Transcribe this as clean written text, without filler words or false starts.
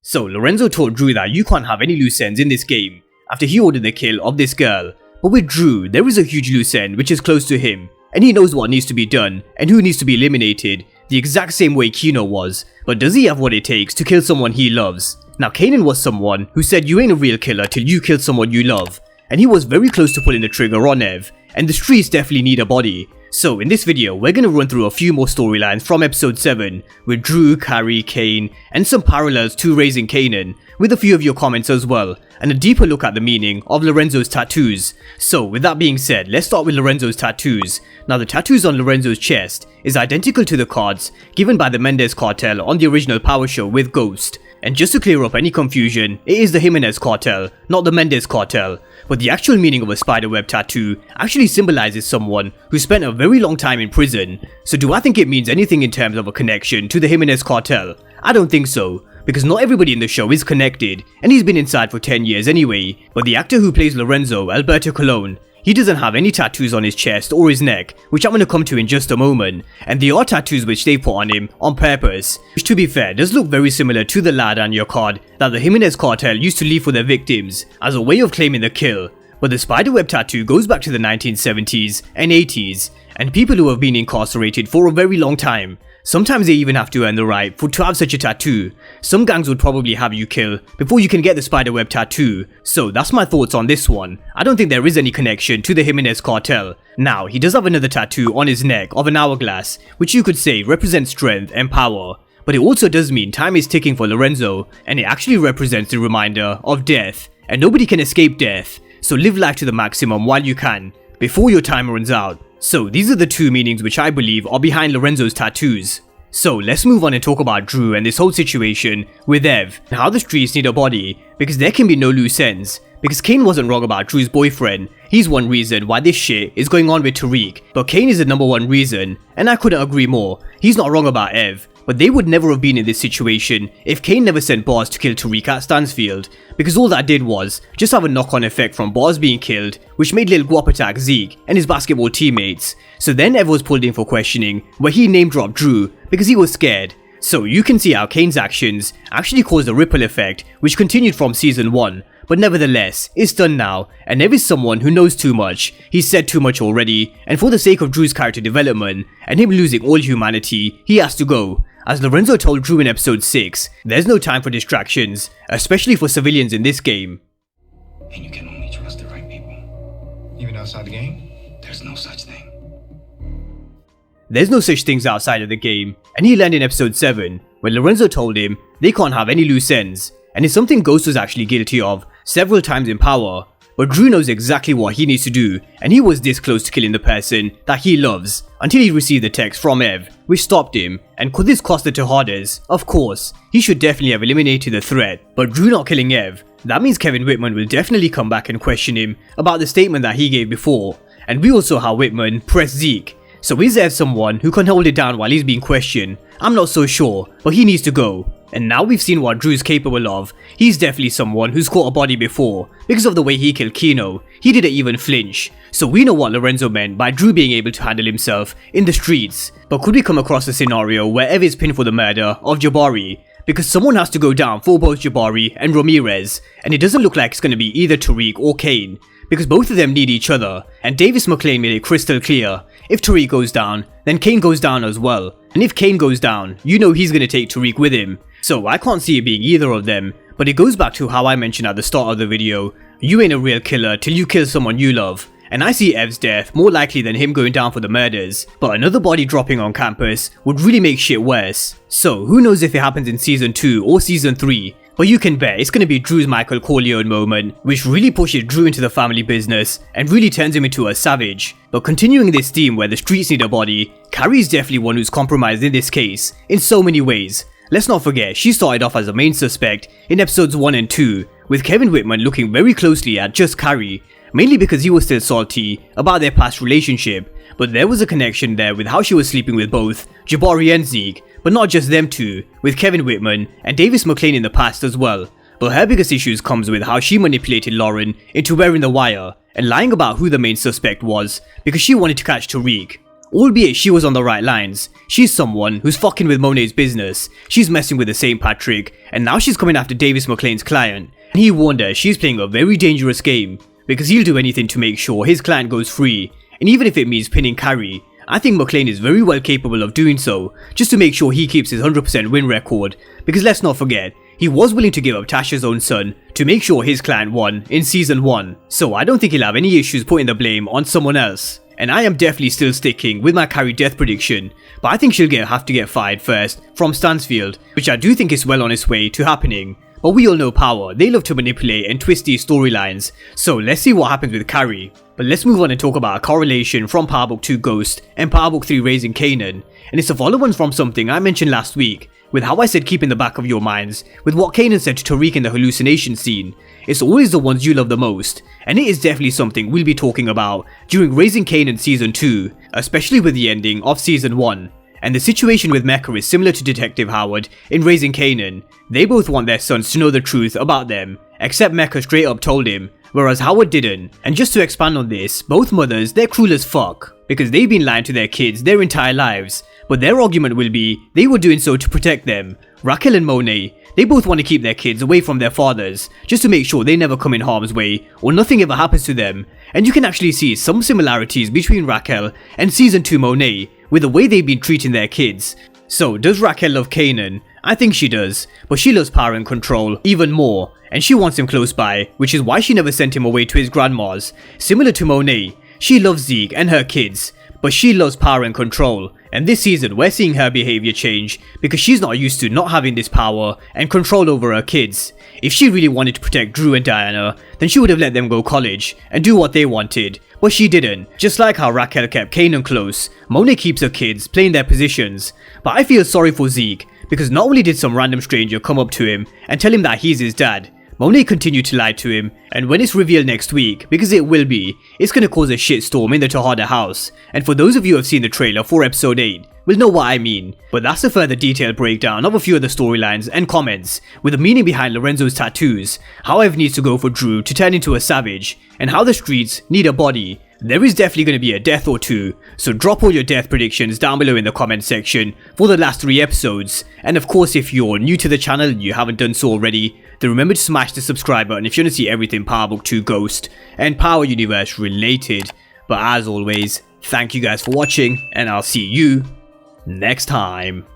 So Lorenzo told Drew that you can't have any loose ends in this game after he ordered the kill of this girl. But with Drew, there is a huge loose end which is close to him, and he knows what needs to be done and who needs to be eliminated the exact same way Kino was. But does he have what it takes to kill someone he loves? Now Cain was someone who said you ain't a real killer till you kill someone you love, and he was very close to pulling the trigger on Ev, and the streets definitely need a body. So in this video, we're gonna run through a few more storylines from episode 7 with Drew, Carrie, Cain, and some parallels to raising Canaan, with a few of your comments as well, and a deeper look at the meaning of Lorenzos tattoos. So with that being said, let's start with Lorenzos tattoos. Now the tattoos on Lorenzo's chest is identical to the cards given by the Mendez cartel on the original Power Show with Ghost. And just to clear up any confusion, it is the Jimenez cartel, not the Mendez cartel. But the actual meaning of a spiderweb tattoo actually symbolizes someone who spent a very long time in prison. So do I think it means anything in terms of a connection to the Jimenez cartel? I don't think so, because not everybody in the show is connected, and he's been inside for 10 years anyway. But the actor who plays Lorenzo, Alberto Colon, he doesn't have any tattoos on his chest or his neck, which I'm going to come to in just a moment, and they are tattoos which they put on him on purpose, which to be fair does look very similar to the lad on your card that the Jimenez cartel used to leave for their victims as a way of claiming the kill. But the spiderweb tattoo goes back to the 1970s and 80s, and people who have been incarcerated for a very long time. Sometimes they even have to earn the right to have such a tattoo. Some gangs would probably have you kill before you can get the spiderweb tattoo. So that's my thoughts on this one. I don't think there is any connection to the Jimenez cartel. Now, he does have another tattoo on his neck of an hourglass, which you could say represents strength and power. But it also does mean time is ticking for Lorenzo, and it actually represents the reminder of death. And nobody can escape death. So live life to the maximum while you can, before your time runs out. So these are the two meanings which I believe are behind Lorenzo's tattoos. So let's move on and talk about Drew and this whole situation with Ev, and how the streets need a body, because there can be no loose ends. Because Cain wasn't wrong about Drew's boyfriend. He's one reason why this shit is going on with Tariq, but Cain is the number one reason, and I couldn't agree more. He's not wrong about Ev, but they would never have been in this situation if Cain never sent Bars to kill Tariq at Stansfield, because all that did was just have a knock-on effect from Bars being killed, which made Lil Guap attack Zeke and his basketball teammates. So then Ev was pulled in for questioning, where he name-dropped Drew because he was scared. So you can see how Cain's actions actually caused a ripple effect which continued from season 1. But nevertheless, it's done now, and Ev is someone who knows too much. He's said too much already, and for the sake of Drew's character development and him losing all humanity, he has to go. As Lorenzo told Drew in episode 6, there's no time for distractions, especially for civilians in this game. And you can only trust the right people. Even outside the game, there's no such thing. There's no such things outside of the game, and he learned in episode 7, when Lorenzo told him they can't have any loose ends, and it's something Ghost was actually guilty of several times in Power. But Drew knows exactly what he needs to do, and he was this close to killing the person that he loves, until he received the text from Ev, which stopped him. And could this cost the Tejadas? Of course, he should definitely have eliminated the threat, but Drew not killing Ev, that means Kevin Whitman will definitely come back and question him about the statement that he gave before. And we also how Whitman pressed Zeke. So is Ev someone who can hold it down while he's being questioned? I'm not so sure, but he needs to go. And now we've seen what Drew's capable of. He's definitely someone who's caught a body before, because of the way he killed Kino. He didn't even flinch. So we know what Lorenzo meant by Drew being able to handle himself in the streets. But could we come across a scenario where Ev is pinned for the murder of Jabari? Because someone has to go down for both Jabari and Ramirez, and it doesn't look like it's going to be either Tariq or Cain, because both of them need each other, and Davis McLean made it crystal clear. If Tariq goes down, then Cain goes down as well. And if Cain goes down, you know he's going to take Tariq with him. So I can't see it being either of them, but it goes back to how I mentioned at the start of the video, you ain't a real killer till you kill someone you love. And I see Ev's death more likely than him going down for the murders, but another body dropping on campus would really make shit worse. So who knows if it happens in season 2 or season 3, but you can bet it's going to be Drew's Michael Corleone moment, which really pushes Drew into the family business and really turns him into a savage. But continuing this theme where the streets need a body, Carrie is definitely one who's compromised in this case, in so many ways. Let's not forget, she started off as a main suspect in episodes 1 and 2, with Kevin Whitman looking very closely at just Carrie, mainly because he was still salty about their past relationship, but there was a connection there with how she was sleeping with both Jabari and Zeke, but not just them two, with Kevin Whitman and Davis McLean in the past as well. But her biggest issues comes with how she manipulated Lauren into wearing the wire and lying about who the main suspect was because she wanted to catch Tariq. Albeit she was on the right lines, She's someone who's fucking with Monet's business, she's messing with the St. Patrick, and now she's coming after Davis McLean's client. And he warned her she's playing a very dangerous game, because he'll do anything to make sure his client goes free, and even if it means pinning Carrie, I think McLean is very well capable of doing so, just to make sure he keeps his 100% win record, because let's not forget, he was willing to give up Tasha's own son to make sure his client won in season 1, so I don't think he'll have any issues putting the blame on someone else. And I am definitely still sticking with my Carrie death prediction, but I think she'll have to get fired first from Stansfield, which I do think is well on its way to happening. But we all know Power, they love to manipulate and twist these storylines, so let's see what happens with Carrie. But let's move on and talk about a correlation from Power Book 2 Ghost and Power Book 3 Raising Canaan, and it's a follow-on from something I mentioned last week, with how I said keep in the back of your minds, with what Canaan said to Tariq in the hallucination scene. It's always the ones you love the most, and it is definitely something we'll be talking about during Raising Canaan Season 2, especially with the ending of Season 1. And the situation with Mecca is similar to Detective Howard in Raising Canaan. They both want their sons to know the truth about them, except Mecca straight up told him, whereas Howard didn't. And just to expand on this, both mothers, they're cruel as fuck, because they've been lying to their kids their entire lives, but their argument will be they were doing so to protect them. Raquel and Monet, they both want to keep their kids away from their fathers, just to make sure they never come in harm's way or nothing ever happens to them. And you can actually see some similarities between Raquel and Season 2 Monet, with the way they've been treating their kids. So does Raquel love Canaan? I think she does, but she loves power and control even more, and she wants him close by, which is why she never sent him away to his grandma's. Similar to Monet, she loves Zeke and her kids, but she loves power and control, and this season we're seeing her behaviour change because she's not used to not having this power and control over her kids. If she really wanted to protect Drew and Diana, then she would have let them go college and do what they wanted, but she didn't. Just like how Raquel kept Canaan close, Monet keeps her kids playing their positions. But I feel sorry for Zeke, because not only did some random stranger come up to him and tell him that he's his dad, Monet continued to lie to him, and when it's revealed next week, because it will be, it's gonna cause a shitstorm in the Tejada house, and for those of you who have seen the trailer for episode 8, will know what I mean. But that's a further detailed breakdown of a few of the storylines and comments, with the meaning behind Lorenzo's tattoos, how Ev needs to go for Drew to turn into a savage, and how the streets need a body. There is definitely going to be a death or two, so drop all your death predictions down below in the comment section for the last 3 episodes. And of course, if you're new to the channel and you haven't done so already, then remember to smash the subscribe button if you want to see everything Power Book 2 Ghost and Power Universe related. But as always, thank you guys for watching, and I'll see you next time.